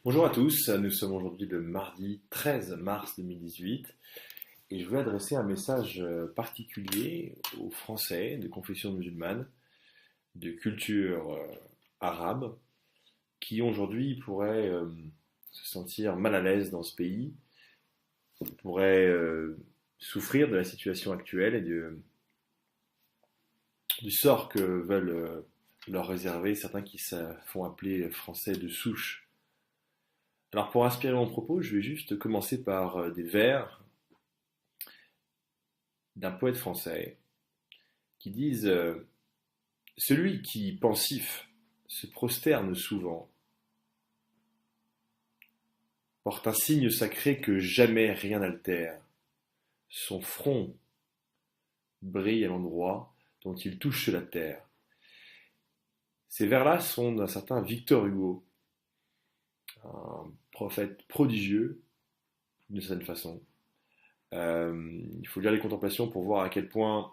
Bonjour à tous, nous sommes aujourd'hui le mardi 13 mars 2018 et je voulais adresser un message particulier aux Français de confession musulmane, de culture arabe, qui aujourd'hui pourraient se sentir mal à l'aise dans ce pays, pourraient souffrir de la situation actuelle et du sort que veulent leur réserver certains qui se font appeler Français de souche. Alors pour inspirer mon propos, je vais juste commencer par des vers d'un poète français qui disent celui qui, pensif, se prosterne souvent, porte un signe sacré que jamais rien n'altère. Son front brille à l'endroit dont il touche la terre. Ces vers-là sont d'un certain Victor Hugo, un prophète prodigieux, d'une certaine façon. Il faut lire les Contemplations pour voir à quel point,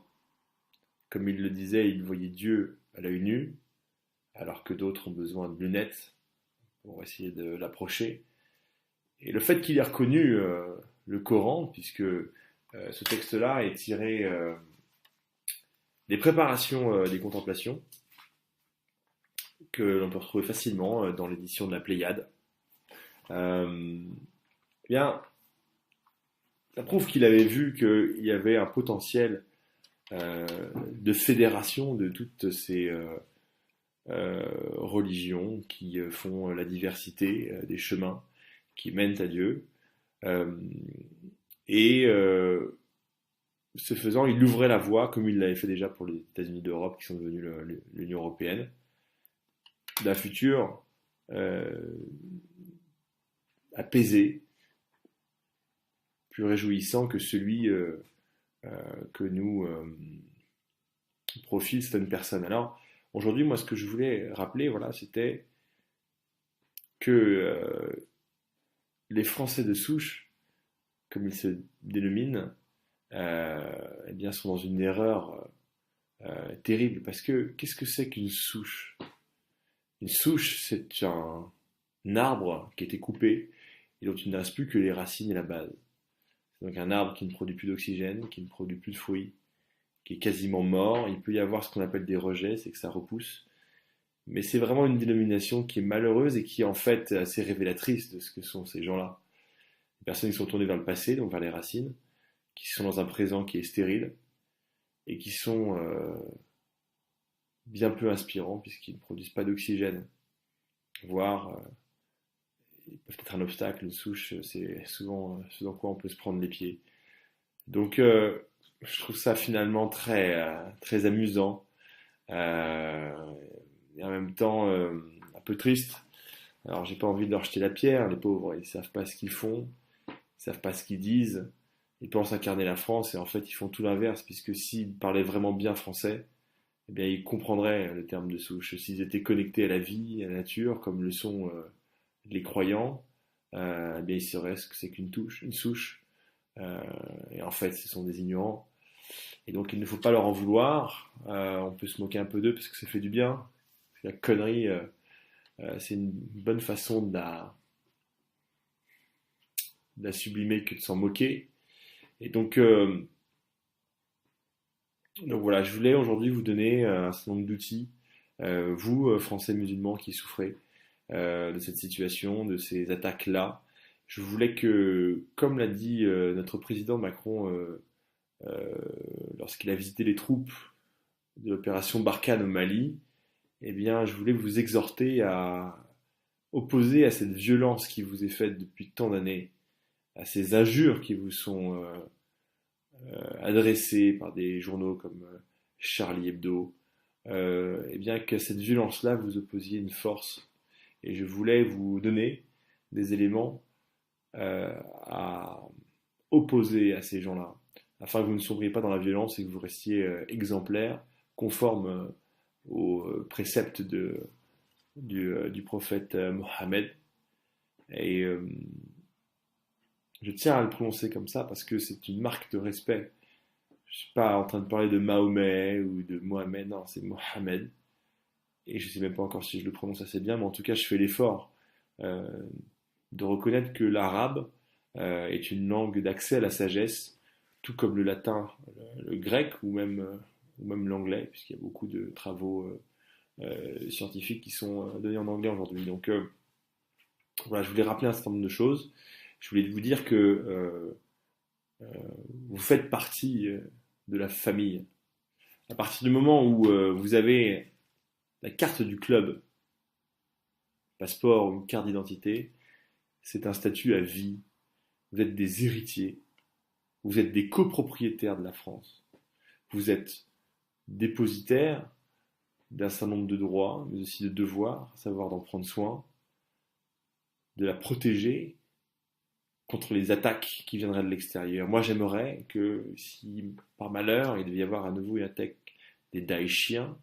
comme il le disait, il voyait Dieu à l'œil nu, alors que d'autres ont besoin de lunettes pour essayer de l'approcher. Et le fait qu'il ait reconnu le Coran, puisque ce texte-là est tiré des préparations des Contemplations, que l'on peut retrouver facilement dans l'édition de la Pléiade, bien, ça prouve qu'il avait vu qu'il y avait un potentiel de fédération de toutes ces religions qui font la diversité des chemins qui mènent à Dieu. Euh, et ce faisant, il ouvrait la voie, comme il l'avait fait déjà pour les États-Unis d'Europe, qui sont devenus l'Union européenne, d'un futur apaisé, plus réjouissant que celui que nous profile certaines personnes. Alors, aujourd'hui, moi, ce que je voulais rappeler, voilà, c'était que les Français de souche, comme ils se dénominent, eh bien, sont dans une erreur terrible. Parce que, qu'est-ce que c'est qu'une souche? Une souche, c'est un arbre qui a été coupé et dont il ne reste plus que les racines et la base. Donc un arbre qui ne produit plus d'oxygène, qui ne produit plus de fruits, qui est quasiment mort. Il peut y avoir ce qu'on appelle des rejets, c'est que ça repousse. Mais c'est vraiment une dénomination qui est malheureuse et qui est en fait assez révélatrice de ce que sont ces gens-là. Les personnes qui sont tournées vers le passé, donc vers les racines, qui sont dans un présent qui est stérile et qui sont bien peu inspirants puisqu'ils ne produisent pas d'oxygène. Voire, ils peuvent être un obstacle, une souche, c'est souvent ce dans quoi on peut se prendre les pieds. Donc, je trouve ça finalement très amusant et en même temps un peu triste. Alors, j'ai pas envie de leur jeter la pierre, les pauvres, ils savent pas ce qu'ils font, ils savent pas ce qu'ils disent, ils pensent incarner la France et en fait, ils font tout l'inverse, puisque s'ils parlaient vraiment bien français, eh bien, ils comprendraient le terme de souche. S'ils étaient connectés à la vie, à la nature, comme le sont les croyants, eh bien, ils sauraient ce que c'est une souche. Euh, et en fait, ce sont des ignorants. Et donc, il ne faut pas leur en vouloir. On peut se moquer un peu d'eux parce que ça fait du bien. La connerie, c'est une bonne façon de la sublimer que de s'en moquer. Et donc voilà, je voulais aujourd'hui vous donner un certain nombre d'outils, vous, Français musulmans qui souffrez de cette situation, de ces attaques-là. Je voulais que, comme l'a dit notre président Macron euh, lorsqu'il a visité les troupes de l'opération Barkhane au Mali, eh bien, je voulais vous exhorter à opposer à cette violence qui vous est faite depuis tant d'années, à ces injures qui vous sont adressées par des journaux comme Charlie Hebdo, eh bien, qu'à cette violence-là, vous opposiez une force. Et je voulais vous donner des éléments à opposer à ces gens-là, afin que vous ne sombriez pas dans la violence et que vous restiez exemplaire, conforme aux préceptes du prophète Mohammed. Et je tiens à le prononcer comme ça parce que c'est une marque de respect. Je ne suis pas en train de parler de Mahomet ou de Mohamed, non, c'est Mohammed. Et je ne sais même pas encore si je le prononce assez bien, mais en tout cas, je fais l'effort. Euh, de reconnaître que l'arabe est une langue d'accès à la sagesse, tout comme le latin, le grec ou même l'anglais, puisqu'il y a beaucoup de travaux scientifiques qui sont donnés en anglais aujourd'hui. Donc voilà, je voulais rappeler un certain nombre de choses. Je voulais vous dire que vous faites partie de la famille. À partir du moment où vous avez la carte du club, passeport ou une carte d'identité, c'est un statut à vie. Vous êtes des héritiers. Vous êtes des copropriétaires de la France. Vous êtes dépositaires d'un certain nombre de droits, mais aussi de devoirs, à savoir d'en prendre soin, de la protéger contre les attaques qui viendraient de l'extérieur. Moi, j'aimerais que si, par malheur, il devait y avoir à nouveau une attaque des Daeshiens,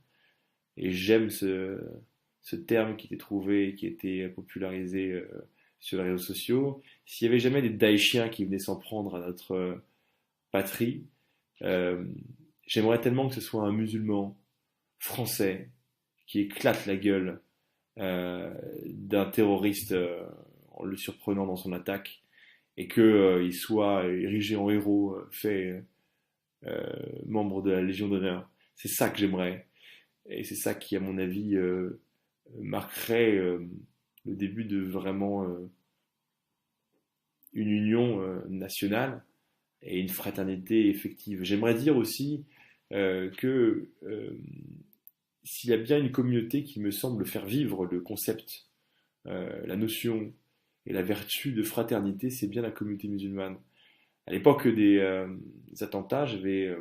et j'aime ce terme qui était trouvé, qui était popularisé sur les réseaux sociaux, s'il y avait jamais des Daeshiens qui venaient s'en prendre à notre patrie, euh, j'aimerais tellement que ce soit un musulman français qui éclate la gueule d'un terroriste en le surprenant dans son attaque et qu'il soit érigé en héros, fait membre de la Légion d'honneur. C'est ça que j'aimerais. Et c'est ça qui, à mon avis, marquerait le début de vraiment une union nationale et une fraternité effective. J'aimerais dire aussi que s'il y a bien une communauté qui me semble faire vivre le concept, la notion et la vertu de fraternité, c'est bien la communauté musulmane. À l'époque des attentats, j'avais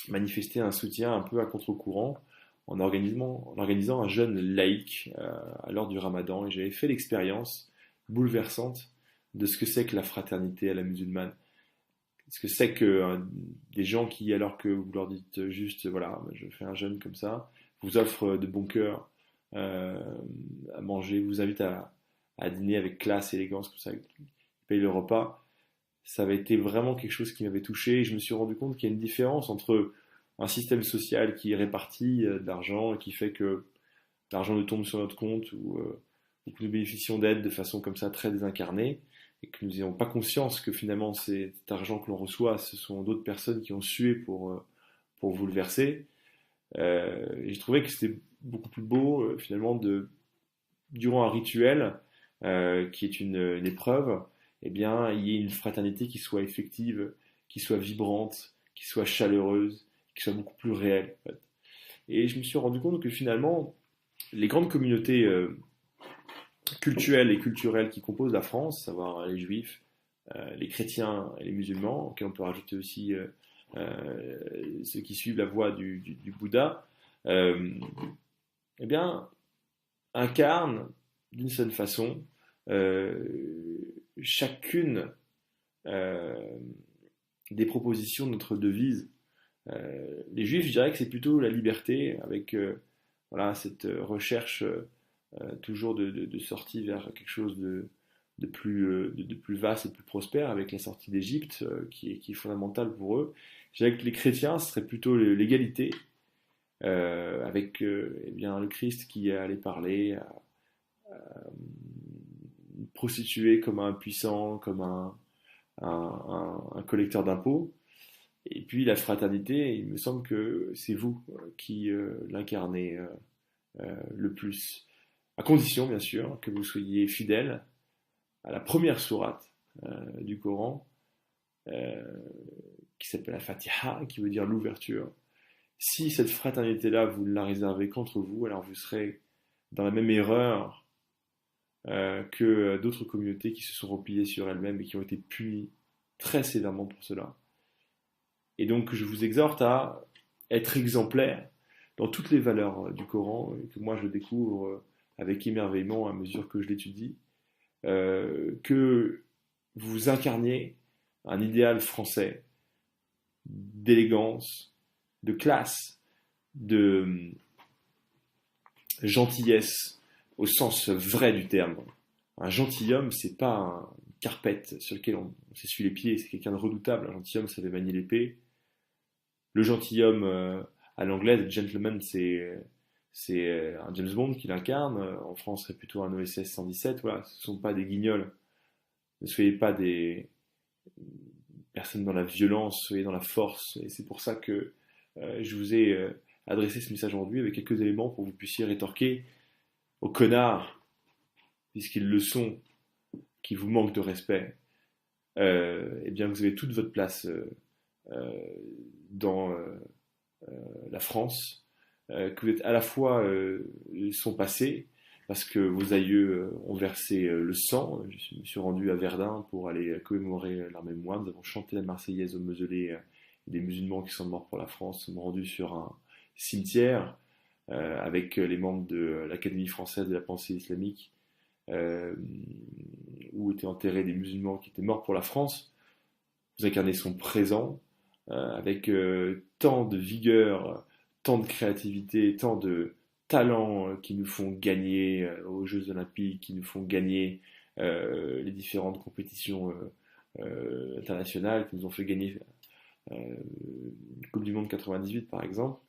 manifesté un soutien un peu à contre-courant en organisant un jeûne laïque à l'heure du Ramadan, et j'avais fait l'expérience bouleversante de ce que c'est que la fraternité à la musulmane. Ce que c'est que des gens qui, alors que vous leur dites juste, voilà, je fais un jeûne comme ça, vous offrent de bon cœur à manger, vous invitent à dîner avec classe et élégance, comme ça, ils payent le repas. Ça avait été vraiment quelque chose qui m'avait touché, et je me suis rendu compte qu'il y a une différence entre un système social qui répartit de l'argent et qui fait que l'argent nous tombe sur notre compte ou que nous bénéficions d'aide de façon comme ça très désincarnée, et que nous n'ayons pas conscience que finalement cet argent que l'on reçoit, ce sont d'autres personnes qui ont sué pour vous le verser. Et j'ai trouvé que c'était beaucoup plus beau finalement durant un rituel qui est une épreuve, eh bien, il y ait une fraternité qui soit effective, qui soit vibrante, qui soit chaleureuse, qui soit beaucoup plus réelle. En fait. Et je me suis rendu compte que finalement, les grandes communautés culturelles et culturelles qui composent la France, à savoir les juifs, les chrétiens et les musulmans, auxquels on peut rajouter aussi ceux qui suivent la voie du Bouddha, eh bien, incarnent d'une seule façon chacune des propositions de notre devise. Les juifs, je dirais que c'est plutôt la liberté, avec voilà, cette recherche toujours de sortie vers quelque chose de plus vaste et de plus prospère, avec la sortie d'Égypte qui est fondamentale pour eux. Je dirais que les chrétiens, ce serait plutôt l'égalité, avec eh bien, le Christ qui allait parler à une prostituée comme un puissant, comme un collecteur d'impôts. Et puis la fraternité, il me semble que c'est vous qui l'incarnez le plus. À condition, bien sûr, que vous soyez fidèle à la première sourate du Coran, euh, qui s'appelle la Fatiha, qui veut dire l'ouverture. Si cette fraternité-là, vous ne la réservez qu'entre vous, alors vous serez dans la même erreur que d'autres communautés qui se sont repliées sur elles-mêmes et qui ont été punies très sévèrement pour cela. Et donc je vous exhorte à être exemplaire dans toutes les valeurs du Coran, que moi je découvre avec émerveillement à mesure que je l'étudie, que vous incarniez un idéal français d'élégance, de classe, de gentillesse au sens vrai du terme. Un gentilhomme, c'est pas une carpette sur laquelle on s'essuie les pieds, c'est quelqu'un de redoutable. Un gentilhomme, ça fait manier l'épée. Le gentilhomme à l'anglaise, gentleman, c'est un James Bond qui l'incarne. En France, ce serait plutôt un OSS 117. Voilà, ce ne sont pas des guignols. Ne soyez pas des personnes dans la violence, soyez dans la force. Et c'est pour ça que je vous ai adressé ce message aujourd'hui avec quelques éléments pour que vous puissiez rétorquer aux connards, puisqu'ils le sont, qui vous manquent de respect. Eh bien, vous avez toute votre place dans la France, que vous êtes à la fois son passé, parce que vos aïeux ont versé le sang. Je me suis rendu à Verdun pour aller commémorer leur mémoire. Nous avons chanté la Marseillaise au mausolée des musulmans qui sont morts pour la France. Nous sommes rendus sur un cimetière avec les membres de l'Académie française de la pensée islamique, euh, où étaient enterrés des musulmans qui étaient morts pour la France. Vous incarnez son présent avec tant de vigueur, tant de créativité, tant de talents qui nous font gagner aux Jeux Olympiques, qui nous font gagner les différentes compétitions internationales, qui nous ont fait gagner Coupe du Monde 98 par exemple.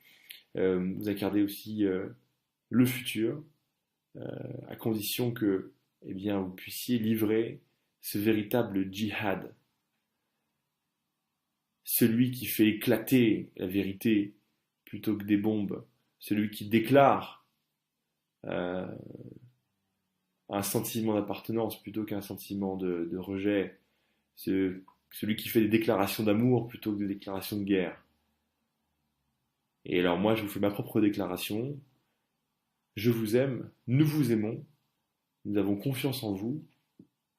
Vous incarnez aussi le futur, à condition que eh bien, vous puissiez livrer ce véritable djihad, celui qui fait éclater la vérité plutôt que des bombes, celui qui déclare euh, un sentiment d'appartenance plutôt qu'un sentiment de rejet, celui qui fait des déclarations d'amour plutôt que des déclarations de guerre. Et alors moi, je vous fais ma propre déclaration. Je vous aime, nous vous aimons, nous avons confiance en vous,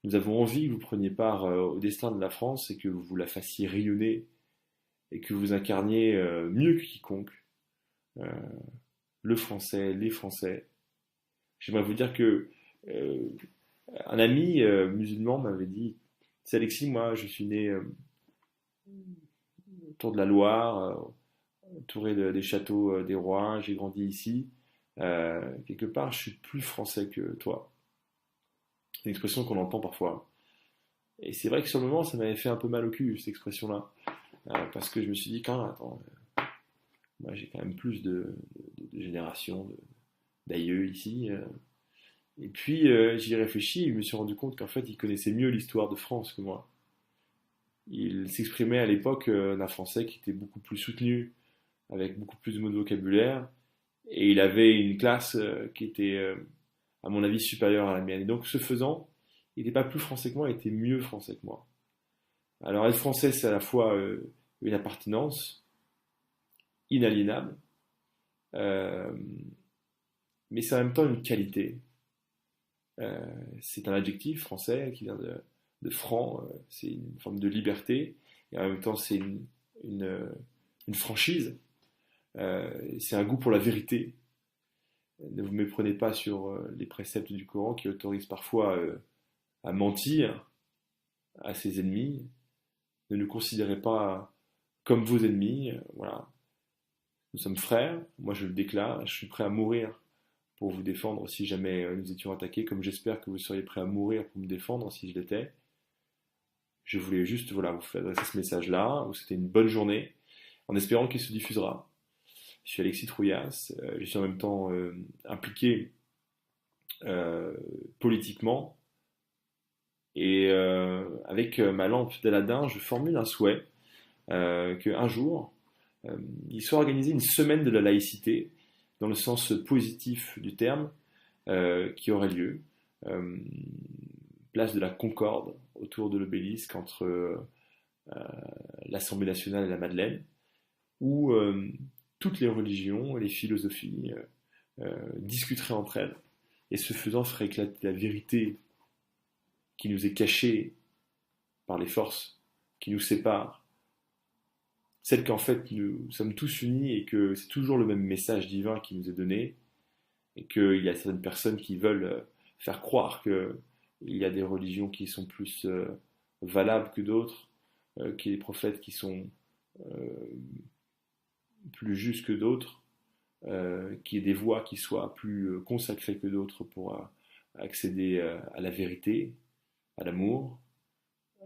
nous avons envie que vous preniez part au destin de la France et que vous la fassiez rayonner et que vous incarniez mieux que quiconque euh, le français, les Français. J'aimerais vous dire que euh, un ami musulman m'avait dit, c'est Alexis, moi je suis né autour de la Loire, entouré des châteaux des rois, j'ai grandi ici. Quelque part, je suis plus français que toi. C'est une expression qu'on entend parfois. Et c'est vrai que sur le moment, ça m'avait fait un peu mal au cul, cette expression-là. Parce que je me suis dit, quand même, attends, moi j'ai quand même plus de générations d'aïeux ici. Et puis j'y ai réfléchi, et je me suis rendu compte qu'en fait, il connaissait mieux l'histoire de France que moi. Il s'exprimait à l'époque d'un français qui était beaucoup plus soutenu, avec beaucoup plus de mots de vocabulaire, et il avait une classe qui était, à mon avis, supérieure à la mienne. Et donc, ce faisant, il n'était pas plus français que moi, il était mieux français que moi. Alors, être français, c'est à la fois une appartenance inaliénable, euh, mais c'est en même temps une qualité. Euh, c'est un adjectif français qui vient de franc, c'est une forme de liberté, et en même temps, c'est une franchise, c'est un goût pour la vérité. Ne vous méprenez pas sur les préceptes du Coran qui autorisent parfois à mentir à ses ennemis. Ne nous considérez pas comme vos ennemis. Voilà. Nous sommes frères. Moi, je le déclare. Je suis prêt à mourir pour vous défendre si jamais nous étions attaqués, comme j'espère que vous seriez prêt à mourir pour me défendre si je l'étais. Je voulais juste voilà, vous faire adresser ce message-là. C'était une bonne journée, en espérant qu'il se diffusera. Je suis Alexis Trouillas. Je suis en même temps impliqué politiquement. Et avec ma lampe d'Aladin, je formule un souhait qu'un jour, il soit organisé une semaine de la laïcité, dans le sens positif du terme, qui aurait lieu, euh, place de la Concorde, autour de l'obélisque entre l'Assemblée nationale et la Madeleine, où toutes les religions et les philosophies discuteraient entre elles, et ce faisant ferait éclater la vérité qui nous est cachée par les forces qui nous séparent, celle qu'en fait nous sommes tous unis et que c'est toujours le même message divin qui nous est donné, et qu'il y a certaines personnes qui veulent faire croire qu'il y a des religions qui sont plus valables que d'autres, qu'il y a des prophètes qui sont euh, plus justes que d'autres, qu'il y ait des voies qui soient plus consacrées que d'autres pour accéder à la vérité, à l'amour,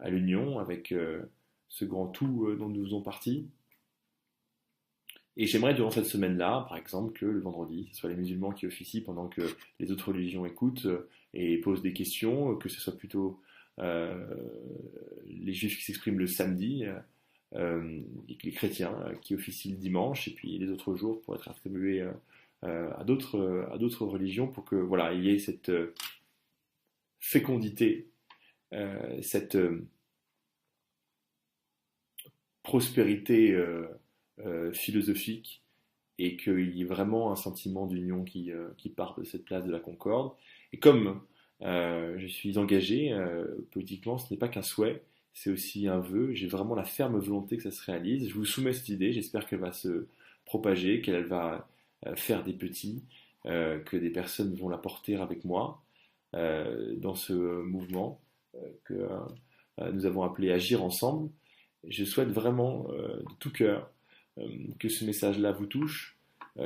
à l'union avec ce grand tout dont nous faisons partie. Et j'aimerais durant cette semaine-là, par exemple, que le vendredi, ce soit les musulmans qui officient pendant que les autres religions écoutent et posent des questions, que ce soit plutôt euh, les juifs qui s'expriment le samedi, et que les chrétiens qui officient le dimanche, et puis les autres jours pour être attribués à d'autres religions, pour que voilà, il y ait cette fécondité, cette prospérité philosophique, et qu'il y ait vraiment un sentiment d'union qui part de cette place de la concorde. Et comme je suis engagé politiquement, ce n'est pas qu'un souhait, c'est aussi un vœu. J'ai vraiment la ferme volonté que ça se réalise. Je vous soumets cette idée, j'espère qu'elle va se propager, qu'elle va faire des petits, que des personnes vont la porter avec moi dans ce mouvement que nous avons appelé Agir ensemble. Je souhaite vraiment de tout cœur que ce message-là vous touche,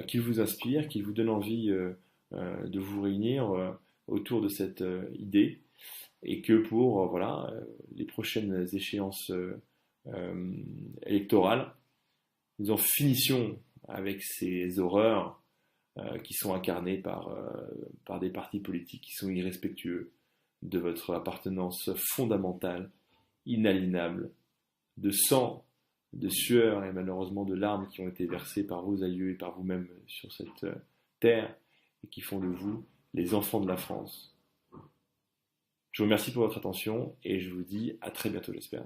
qu'il vous inspire, qu'il vous donne envie de vous réunir autour de cette idée, et que pour voilà, les prochaines échéances électorales, nous en finissions avec ces horreurs qui sont incarnées par des partis politiques qui sont irrespectueux de votre appartenance fondamentale, inaliénable, de sang, de sueur et malheureusement de larmes qui ont été versées par vos aïeux et par vous-même sur cette terre, et qui font de vous les enfants de la France. Je vous remercie pour votre attention et je vous dis à très bientôt, j'espère.